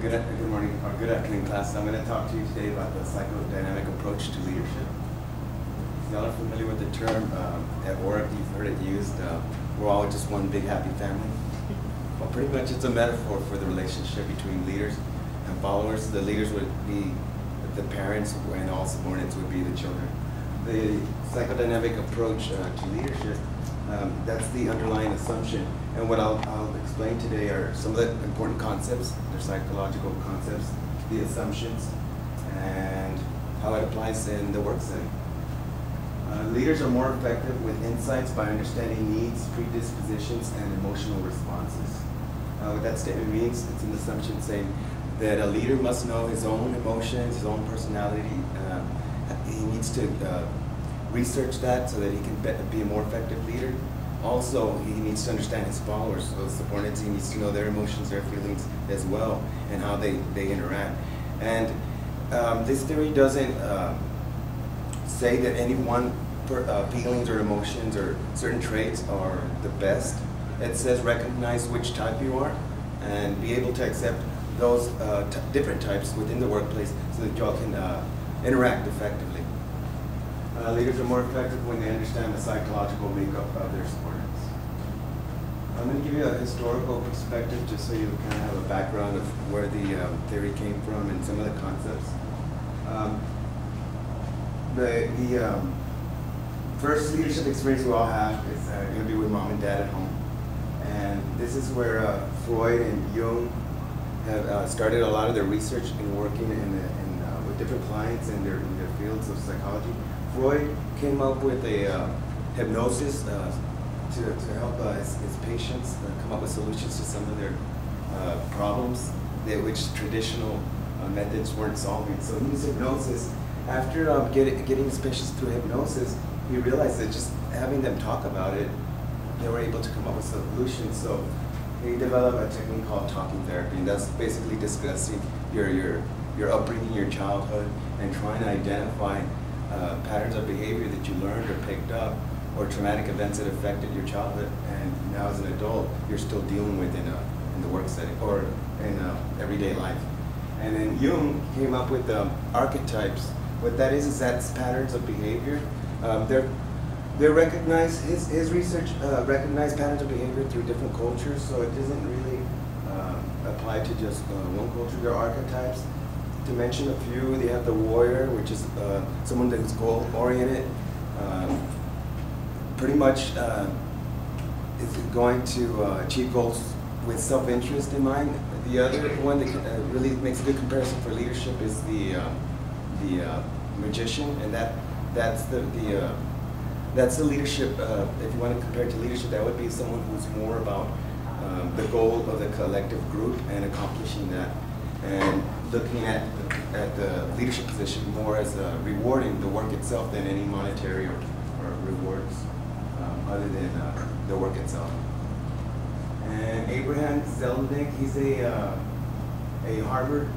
Good morning, or good afternoon, class. I'm going to talk to you today about the psychodynamic approach to leadership. Y'all are familiar with the term at work, you've heard it used, we're all just one big happy family. Well, pretty much it's a metaphor for the relationship between leaders and followers. The leaders would be the parents, and all subordinates would be the children. The psychodynamic approach to leadership, that's the underlying assumption. And what I'll explain today are some of the important concepts, their psychological concepts, the assumptions, and how it applies in the work setting. Leaders are more effective with insights by understanding needs, predispositions, and emotional responses. What that statement means, it's an assumption saying that a leader must know his own emotions, his own personality. He needs to research that so that he can be a more effective leader. Also, he needs to understand his followers, those subordinates. He needs to know their emotions, their feelings as well, and how they interact. And this theory doesn't say that any one feelings or emotions or certain traits are the best. It says recognize which type you are and be able to accept those different types within the workplace so that y'all can interact effectively. Leaders are more effective when they understand the psychological makeup of their subordinates. I'm going to give you a historical perspective just so you kind of have a background of where the theory came from and some of the concepts. The first leadership experience we all have is going to be with mom and dad at home. And this is where Freud and Jung have started a lot of their research in working with different clients in their fields of psychology. Freud came up with a hypnosis to help his patients come up with solutions to some of their problems which traditional methods weren't solving. So he used hypnosis. After getting his patients through hypnosis, he realized that just having them talk about it, they were able to come up with solutions. So he developed a technique called talking therapy, and that's basically discussing your upbringing, your childhood, and trying to identify patterns of behavior that you learned or picked up, or traumatic events that affected your childhood, and now as an adult you're still dealing with in the work setting or in everyday life. And then Jung came up with archetypes. What that is that's patterns of behavior. They recognize, his research recognized patterns of behavior through different cultures, so it doesn't really apply to just one culture. There are archetypes. To mention a few, they have the warrior, which is someone that is goal-oriented, pretty much is going to achieve goals with self-interest in mind. The other one that really makes a good comparison for leadership is the magician, and that's the leadership. If you want to compare it to leadership, that would be someone who's more about the goal of the collective group and accomplishing that, and looking at the leadership position more as rewarding the work itself than any monetary or rewards other than the work itself. And Abraham Zelnick, he's a Harvard.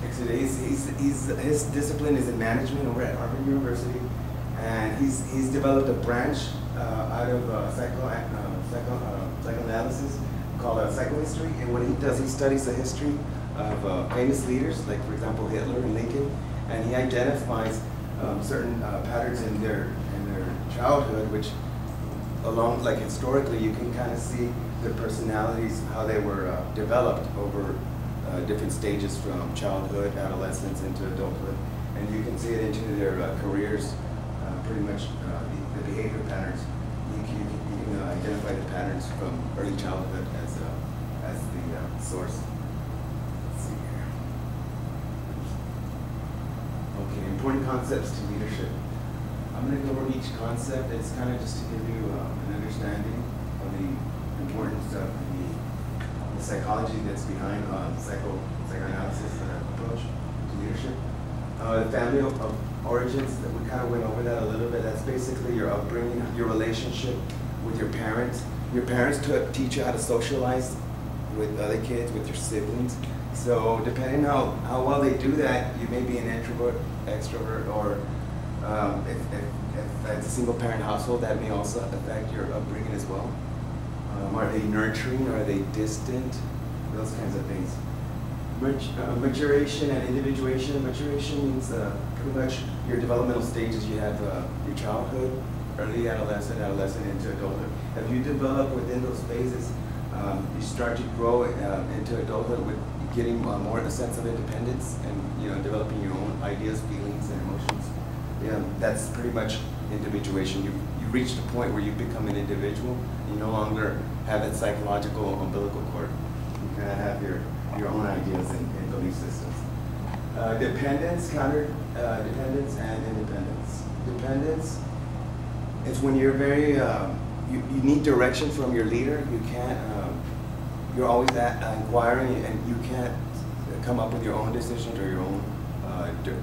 Actually, his discipline is in management over at Harvard University, and he's developed a branch out of psychoanalysis called psychohistory. And what he does, he studies the history of famous leaders, like for example Hitler and Lincoln, and he identifies certain patterns in their childhood, which along, like historically, you can kind of see their personalities, how they were developed over different stages from childhood, adolescence, into adulthood, and you can see it into their careers. Pretty much the behavior patterns. You can identify the patterns from early childhood as the source. Let's see here. Okay, important concepts to leadership. I'm going to go over each concept. It's kind of just to give you an understanding of the importance of the psychology that's behind psychoanalysis approach to leadership. The family of origins, that we kind of went over that a little bit. That's basically your upbringing, your relationship with your parents. Your parents teach you how to socialize with other kids, with your siblings. So depending on how well they do that, you may be an introvert, extrovert, or if it's a single parent household, that may also affect your upbringing as well. Are they nurturing? Are they distant? Those kinds of things. Maturation and individuation. Maturation means pretty much your developmental stages. You have your childhood, early adolescent, into adulthood. If you develop within those phases, you start to grow into adulthood with getting more of a sense of independence and developing your own ideas, feelings, and emotions. Yeah, that's pretty much individuation. You reach the point where you become an individual. You no longer have that psychological umbilical cord. You kind of have your own ideas and belief systems. Dependence, dependence, and independence. Dependence is when you're very, you need direction from your leader. You can't, you're always inquiring and you can't come up with your own decisions or your own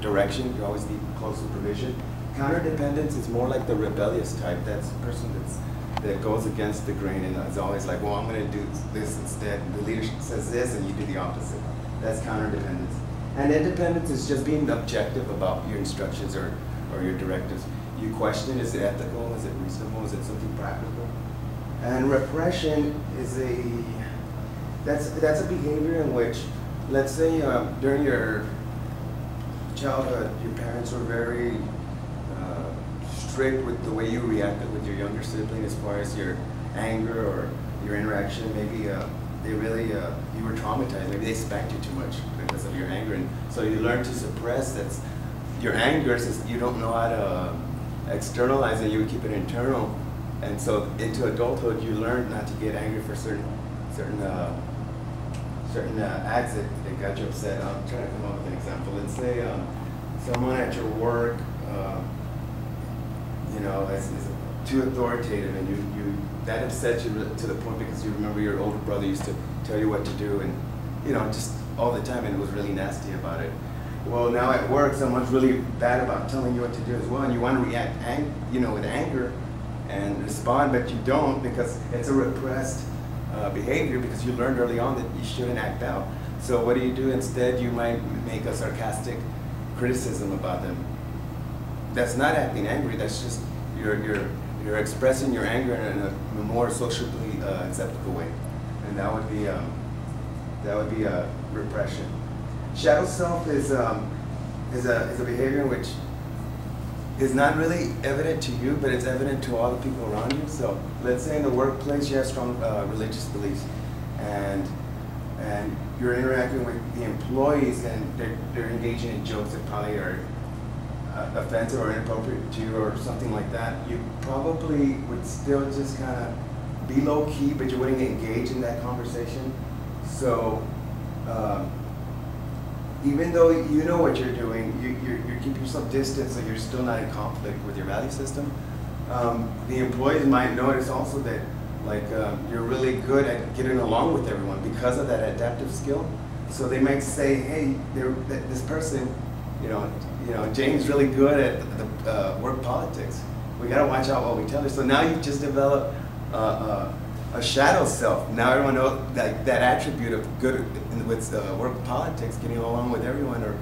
direction. You always need close supervision. Counterdependence is more like the rebellious type. That's the person that goes against the grain and is always like, well, I'm going to do this instead. The leadership says this and you do the opposite. That's counterdependence. And independence is just being objective about your instructions or your directives. You question, is it ethical, is it reasonable, is it something practical? And repression is that's a behavior in which, let's say during your childhood, your parents were very strict with the way you reacted with your younger sibling as far as your anger or your interaction. Maybe they really, you were traumatized. Maybe they spanked you too much because of your anger. And so you learn to suppress that. Your anger, since you don't know how to externalize it, you would keep it internal. And so into adulthood, you learn not to get angry for certain acts that got you upset. I'm trying to come up with an example. Let's say someone at your work, is too authoritative, and that upsets you to the point because you remember your older brother used to tell you what to do, and just all the time, and it was really nasty about it. Well, now at work, someone's really bad about telling you what to do as well, and you want to react, with anger and respond, but you don't because it's a repressed behavior because you learned early on that you shouldn't act out. So what do? Instead, you might make a sarcastic criticism about them. That's not acting angry. That's just you're expressing your anger in a more socially acceptable way, and that would be a repression. Shadow self is a behavior which is not really evident to you, but it's evident to all the people around you. So let's say in the workplace you have strong religious beliefs, and you're interacting with the employees, and they're engaging in jokes that probably are offensive or inappropriate to you or something like that. You probably would still just kind of be low key, but you wouldn't engage in that conversation. So even though you know what you're doing, you keep yourself distant, so you're still not in conflict with your value system. The employees might notice also that you're really good at getting along with everyone because of that adaptive skill. So they might say, hey, this person, Jane's really good at the work politics. We got to watch out what we tell her. So now you just develop a shadow self. Now everyone knows that attribute of good with work politics, getting along with everyone, or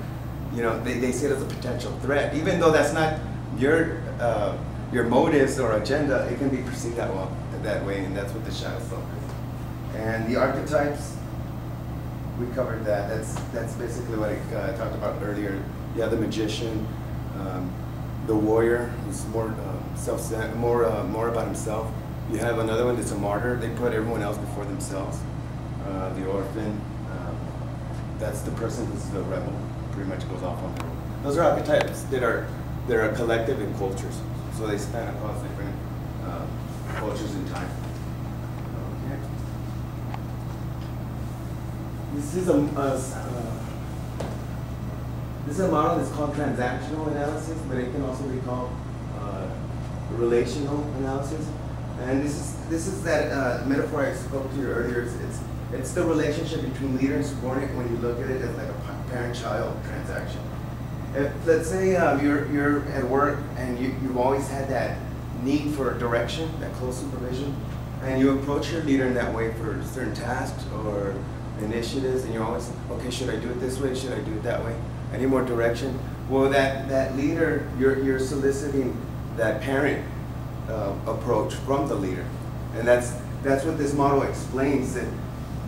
they see it as a potential threat, even though that's not your motives or agenda. It can be perceived that way, and that's what the shadow self is. And the archetypes, we covered that. That's basically what I talked about earlier. You have the magician, the warrior, who's more self-centered, more about himself. You have another one that's a martyr. They put everyone else before themselves. The orphan, that's the person who's the rebel, pretty much goes off on their own. Those are archetypes that are collective in cultures, so they span across different cultures and time. Okay. This is a model that's called transactional analysis, but it can also be called relational analysis. And this is that metaphor I spoke to you earlier. It's the relationship between leader and subordinate when you look at it as like a parent-child transaction. If, let's say you're at work and you've always had that need for direction, that close supervision, and you approach your leader in that way for certain tasks or initiatives, and you're always, okay, should I do it this way? Should I do it that way? I need more direction. Well, that leader, you're soliciting that parent approach from the leader, and that's what this model explains. That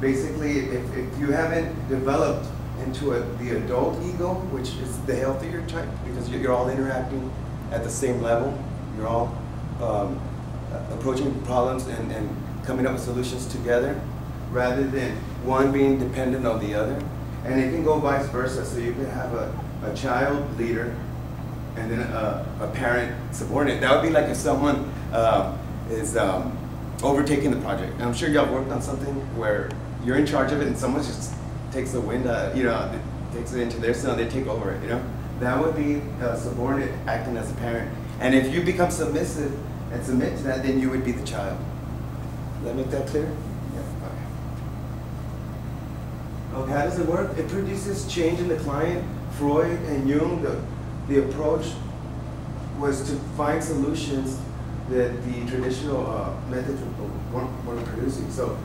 basically, if you haven't developed into the adult ego, which is the healthier type, because you're all interacting at the same level. You're all approaching problems and coming up with solutions together, rather than one being dependent on the other. And it can go vice versa. So you can have a child leader and then a parent subordinate. That would be like if someone is overtaking the project. I'm sure y'all worked on something where you're in charge of it and someone just takes the wind, takes it into their zone, they take over it, That would be a subordinate acting as a parent. And if you become submissive and submit to that, then you would be the child. Does that make that clear? Yeah. Okay, how does it work? It produces change in the client. Freud and Jung, the approach was to find solutions that the traditional methods weren't producing. So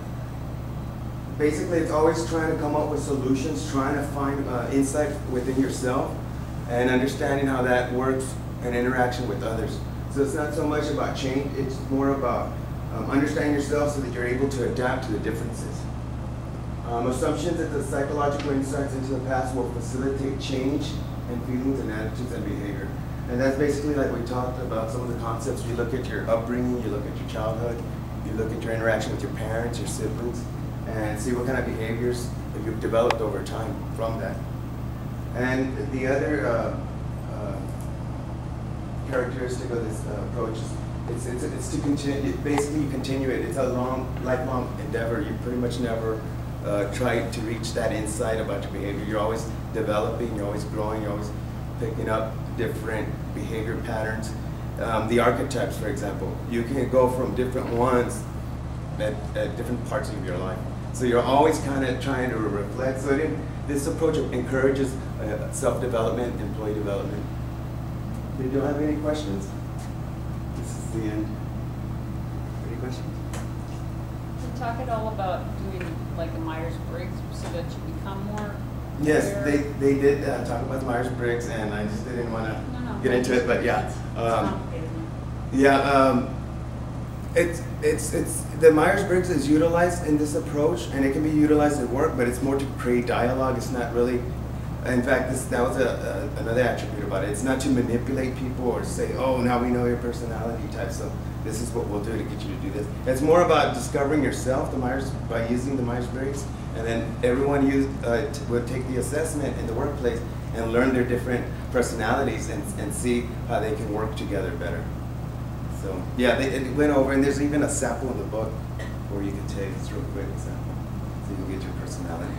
basically, it's always trying to come up with solutions, trying to find insight within yourself, and understanding how that works in interaction with others. So it's not so much about change, it's more about understanding yourself so that you're able to adapt to the differences. Assumptions that the psychological insights into the past will facilitate change in feelings and attitudes and behavior. And that's basically like we talked about some of the concepts. You look at your upbringing, you look at your childhood, you look at your interaction with your parents, your siblings, and see what kind of behaviors that you've developed over time from that. And the other characteristic of this approach is it's to continue. Basically, you continue it. It's a lifelong endeavor. You pretty much never try to reach that insight about your behavior. You're always developing. You're always growing. You're always picking up different behavior patterns. The archetypes, for example, you can go from different ones at different parts of your life. So you're always kind of trying to reflect. So this approach encourages self-development, employee development. Did you have any questions? This is the end. Any questions? Did you talk at all about doing like a Myers-Briggs so that you become more Yes, aware? they did talk about the Myers-Briggs, and I just didn't want to get into it, but yeah. It's the Myers-Briggs is utilized in this approach, and it can be utilized at work, but it's more to create dialogue. It's not really, in fact, that was another attribute about it. It's not to manipulate people or say, oh, now we know your personality type, so this is what we'll do to get you to do this. It's more about discovering yourself, by using the Myers-Briggs, and then everyone would take the assessment in the workplace and learn their different personalities and see how they can work together better. So yeah, it went over, and there's even a sample in the book where you can take. It's a real quick sample, so you can get your personality.